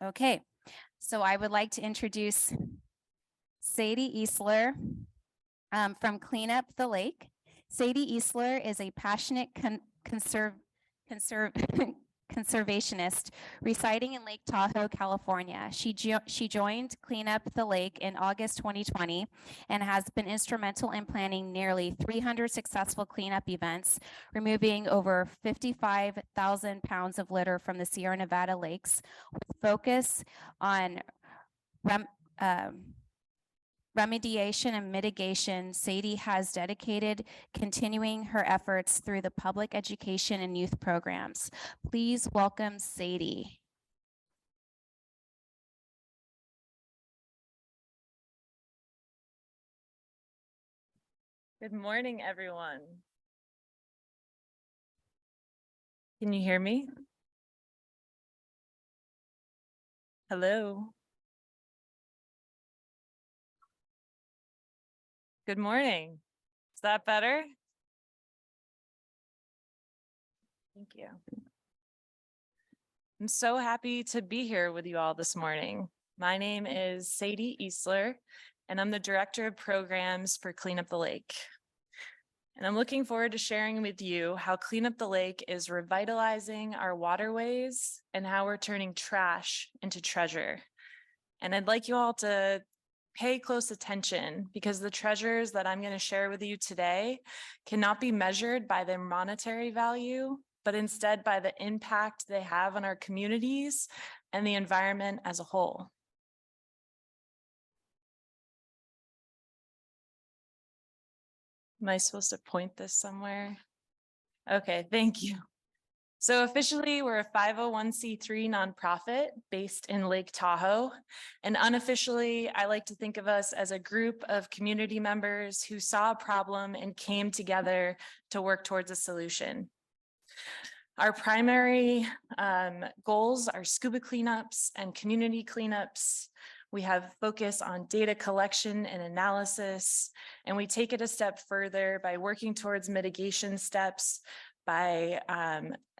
Okay, so I would like to introduce Sadie Easler from Clean Up the Lake. Sadie Easler is a passionate conservationist residing in Lake Tahoe, California. She joined Clean Up the Lake in August 2020 and has been instrumental in planning nearly 300 successful cleanup events, removing over 55,000 pounds of litter from the Sierra Nevada lakes, with focus on remediation and mitigation. Sadie has dedicated continuing her efforts through the public education and youth programs. Please welcome Sadie. Good morning, everyone. Can you hear me? Hello. Good morning. Is that better? Thank you. I'm so happy to be here with you all this morning. My name is Sadie Easler, and I'm the Director of Programs for Clean Up the Lake. And I'm looking forward to sharing with you how Clean Up the Lake is revitalizing our waterways and how we're turning trash into treasure. And I'd like you all to pay close attention, because the treasures that I'm going to share with you today cannot be measured by their monetary value, but instead by the impact they have on our communities and the environment as a whole. Am I supposed to point this somewhere? Okay, thank you. So officially, we're a 501c3 nonprofit based in Lake Tahoe. And unofficially, I like to think of us as a group of community members who saw a problem and came together to work towards a solution. Our primary goals are scuba cleanups and community cleanups. We have focus on data collection and analysis, and we take it a step further by working towards mitigation steps, by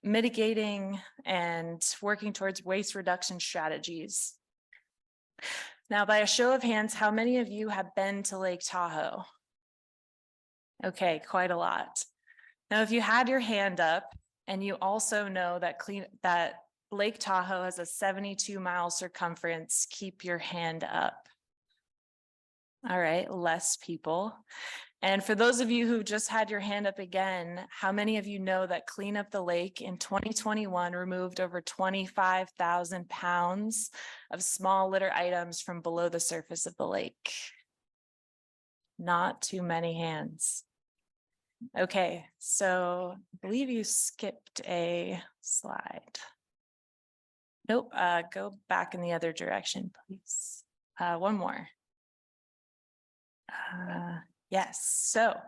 mitigating and working towards waste reduction strategies. Now, by a show of hands, how many of you have been to Lake Tahoe? Okay, quite a lot. Now, if you had your hand up and you also know that Lake Tahoe has a 72-mile circumference, keep your hand up. All right, less people. And for those of you who just had your hand up again, how many of you know that Clean Up the Lake in 2021 removed over 25,000 pounds of small litter items from below the surface of the lake? Not too many hands. Okay, so I believe you skipped a slide. Nope, go back in the other direction, please. One more. Yes, so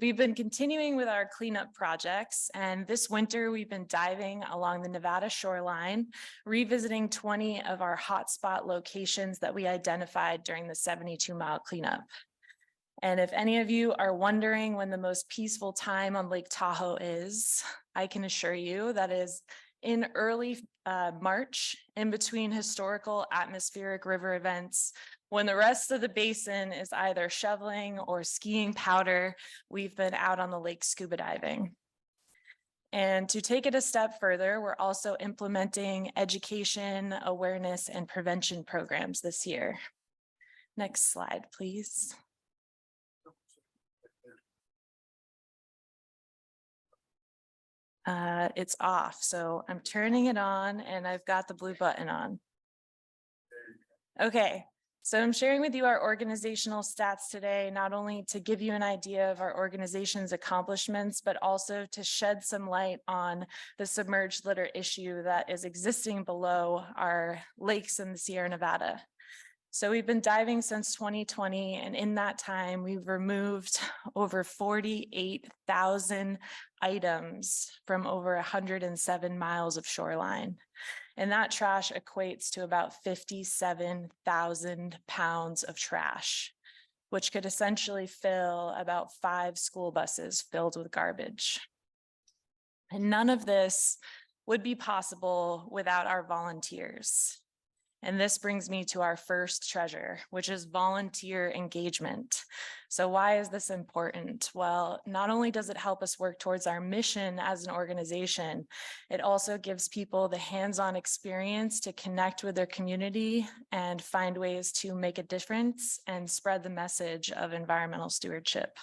we've been continuing with our cleanup projects, and this winter we've been diving along the Nevada shoreline, revisiting 20 of our hotspot locations that we identified during the 72-mile cleanup. And if any of you are wondering when the most peaceful time on Lake Tahoe is, I can assure you that is in early March, in between historical atmospheric river events. When the rest of the basin is either shoveling or skiing powder, we've been out on the lake scuba diving. And to take it a step further, we're also implementing education, awareness, and prevention programs this year. Next slide, please. It's off, so I'm turning it on and I've got the blue button on. Okay, so I'm sharing with you our organizational stats today, not only to give you an idea of our organization's accomplishments, but also to shed some light on the submerged litter issue that is existing below our lakes in the Sierra Nevada. So we've been diving since 2020, and in that time, we've removed over 48,000 items from over 107 miles of shoreline. And that trash equates to about 57,000 pounds of trash, which could essentially fill about 5 school buses filled with garbage. And none of this would be possible without our volunteers. And this brings me to our first treasure, which is volunteer engagement. So why is this important? Well, not only does it help us work towards our mission as an organization, it also gives people the hands-on experience to connect with their community and find ways to make a difference and spread the message of environmental stewardship.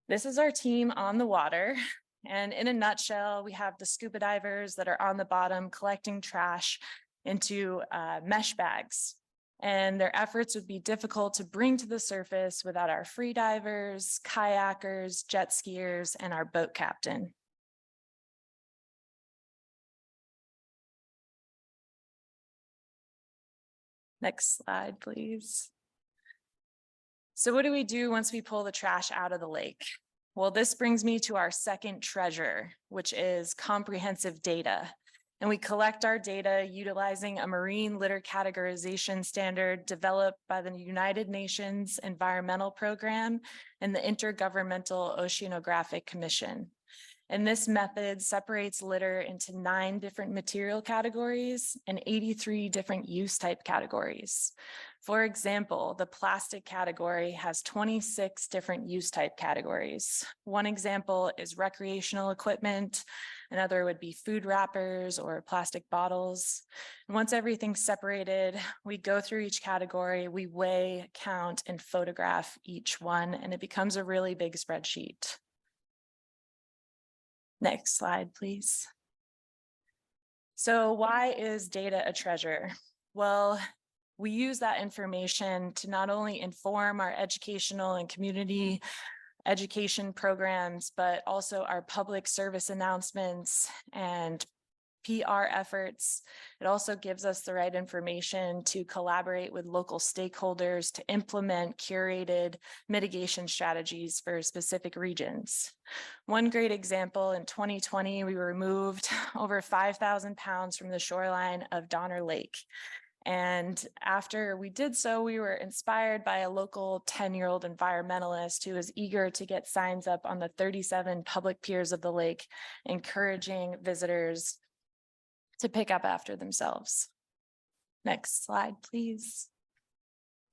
This is our team on the water. And in a nutshell, we have the scuba divers that are on the bottom collecting trash into mesh bags. And their efforts would be difficult to bring to the surface without our free divers, kayakers, jet skiers, and our boat captain. Next slide, please. So what do we do once we pull the trash out of the lake? Well, this brings me to our second treasure, which is comprehensive data. And we collect our data utilizing a marine litter categorization standard developed by the United Nations Environmental Program and the Intergovernmental Oceanographic Commission. And this method separates litter into 9 different material categories and 83 different use type categories. For example, the plastic category has 26 different use type categories. One example is recreational equipment. Another would be food wrappers or plastic bottles. And once everything's separated, we go through each category, we weigh, count, and photograph each one, and it becomes a really big spreadsheet. Next slide, please. So why is data a treasure? Well, we use that information to not only inform our educational and community education programs, but also our public service announcements and PR efforts. It also gives us the right information to collaborate with local stakeholders to implement curated mitigation strategies for specific regions. One great example, in 2020, we removed over 5,000 pounds from the shoreline of Donner Lake. And after we did so, we were inspired by a local 10-year-old environmentalist who was eager to get signs up on the 37 public piers of the lake, encouraging visitors to pick up after themselves. Next slide, please.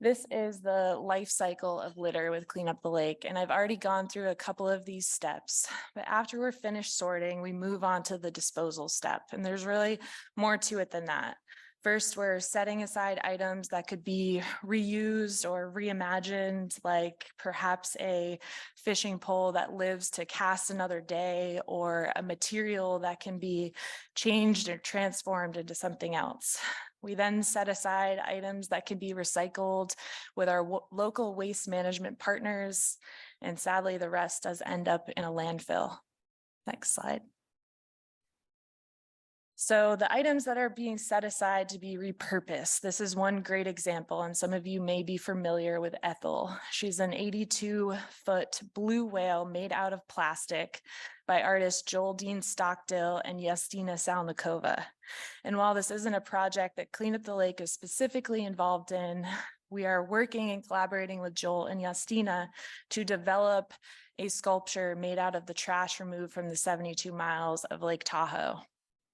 This is the life cycle of litter with Clean Up the Lake, and I've already gone through a couple of these steps, but after we're finished sorting, we move on to the disposal step, and there's really more to it than that. First, we're setting aside items that could be reused or reimagined, like perhaps a fishing pole that lives to cast another day, or a material that can be changed or transformed into something else. We then set aside items that can be recycled with our local waste management partners, and sadly, the rest does end up in a landfill. Next slide. So the items that are being set aside to be repurposed, this is one great example, and some of you may be familiar with Ethel. She's an 82-foot blue whale made out of plastic by artists Joel Dean Stockdill and Justina Salnikova. And while this isn't a project that Clean Up the Lake is specifically involved in, we are working and collaborating with Joel and Justina to develop a sculpture made out of the trash removed from the 72 miles of Lake Tahoe.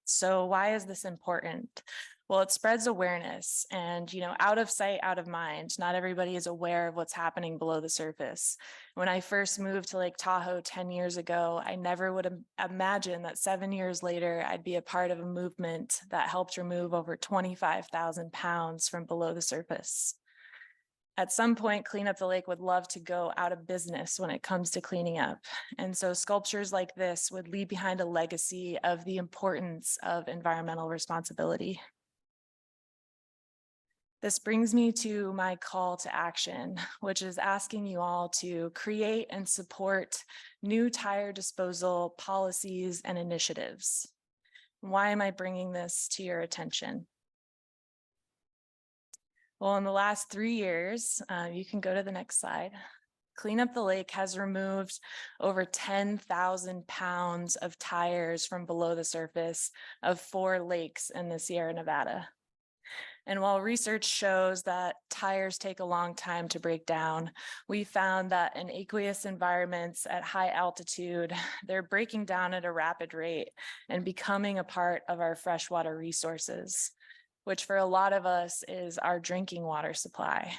So why is this important? Well, it spreads awareness, and, out of sight, out of mind. Not everybody is aware of what's happening below the surface. When I first moved to Lake Tahoe 10 years ago, I never would have imagined that 7 years later, I'd be a part of a movement that helped remove over 25,000 pounds from below the surface. At some point, Clean Up the Lake would love to go out of business when it comes to cleaning up. And so sculptures like this would leave behind a legacy of the importance of environmental responsibility. This brings me to my call to action, which is asking you all to create and support new tire disposal policies and initiatives. Why am I bringing this to your attention? Well, in the last 3 years, you can go to the next slide. Clean Up the Lake has removed over 10,000 pounds of tires from below the surface of 4 lakes in the Sierra Nevada. And while research shows that tires take a long time to break down, we found that in aqueous environments at high altitude, they're breaking down at a rapid rate and becoming a part of our freshwater resources, which for a lot of us is our drinking water supply.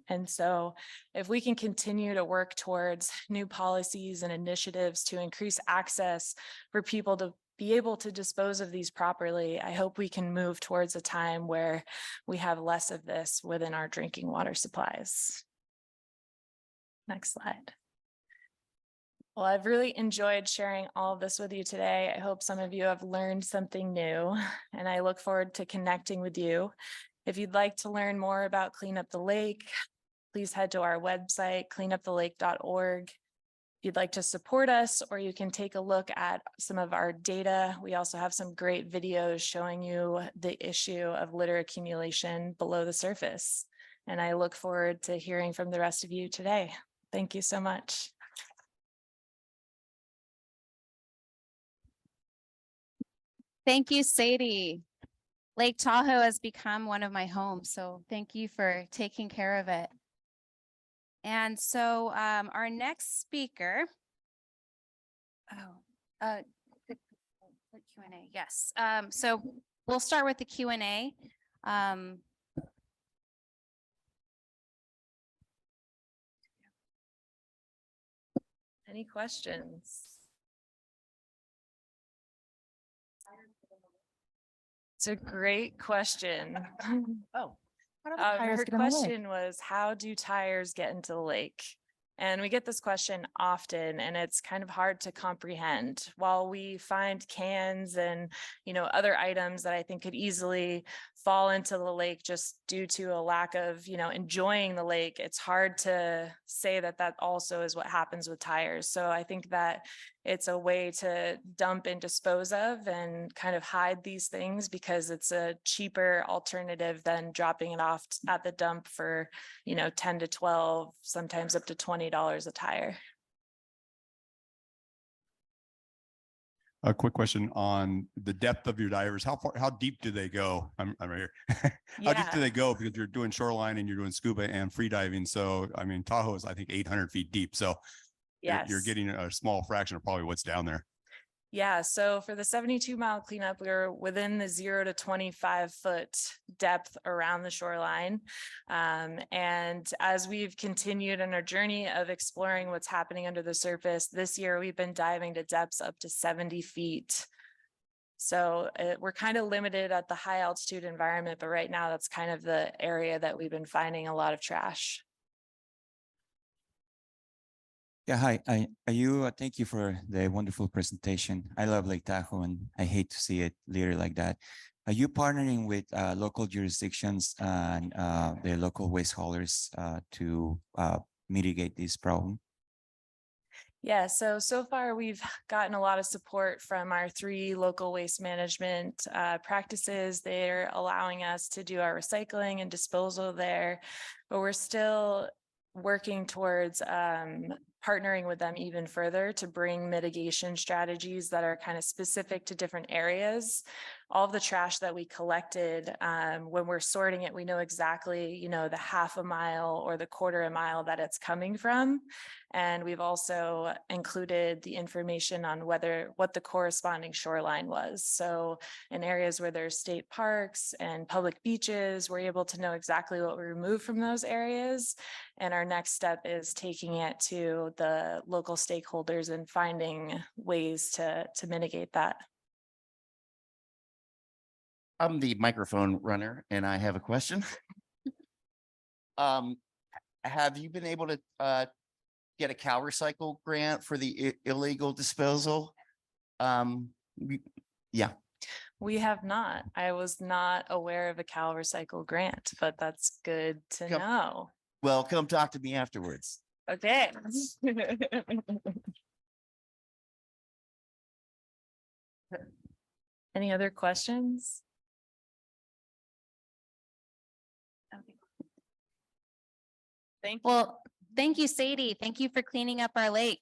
And so if we can continue to work towards new policies and initiatives to increase access for people to be able to dispose of these properly, I hope we can move towards a time where we have less of this within our drinking water supplies. Next slide. Well, I've really enjoyed sharing all of this with you today. I hope some of you have learned something new, and I look forward to connecting with you. If you'd like to learn more about Clean Up the Lake, please head to our website, cleanupthelake.org. If you'd like to support us, or you can take a look at some of our data. We also have some great videos showing you the issue of litter accumulation below the surface. And I look forward to hearing from the rest of you today. Thank you so much. Thank you, Sadie. Lake Tahoe has become one of my homes, so thank you for taking care of it. And so our next speaker, the Q&A, yes. So we'll start with the Q&A. Any questions? It's a great question. Oh, how do the tires Her get in the lake? question was, how do tires get into the lake? And we get this question often, and it's kind of hard to comprehend. While we find cans and, other items that I think could easily fall into the lake just due to a lack of, enjoying the lake, it's hard to say that that also is what happens with tires. So I think that it's a way to dump and dispose of and kind of hide these things, because it's a cheaper alternative than dropping it off at the dump for, 10 to 12, sometimes up to $20 a tire. A quick question on the depth of your divers. How deep do they go? I'm right here. How deep do they go? Because you're doing shoreline and you're doing scuba and free diving. So, Tahoe is, I think, 800 feet deep. So you're getting a small fraction of probably what's down there. Yeah, so for the 72-mile cleanup, we were within the 0 to 25-foot depth around the shoreline. And as we've continued on our journey of exploring what's happening under the surface, this year we've been diving to depths up to 70 feet. So we're kind of limited at the high altitude environment, but right now that's kind of the area that we've been finding a lot of trash. Yeah, hi. Thank you for the wonderful presentation. I love Lake Tahoe and I hate to see it litter like that. Are you partnering with local jurisdictions and the local waste haulers to mitigate this problem? Yeah, so far we've gotten a lot of support from our 3 local waste management practices. They're allowing us to do our recycling and disposal there, but we're still working towards partnering with them even further to bring mitigation strategies that are kind of specific to different areas. All of the trash that we collected, when we're sorting it, we know exactly, the half a mile or the quarter a mile that it's coming from. And we've also included the information on what the corresponding shoreline was. So in areas where there's state parks and public beaches, we're able to know exactly what we remove from those areas. And our next step is taking it to the local stakeholders and finding ways to mitigate that. I'm the microphone runner and I have a question. Have you been able to get a CalRecycle grant for the illegal disposal? Yeah. We have not. I was not aware of a CalRecycle grant, but that's good to know. Well, come talk to me afterwards. Okay. Any other questions? Thank you. Well, thank you, Sadie. Thank you for cleaning up our lake.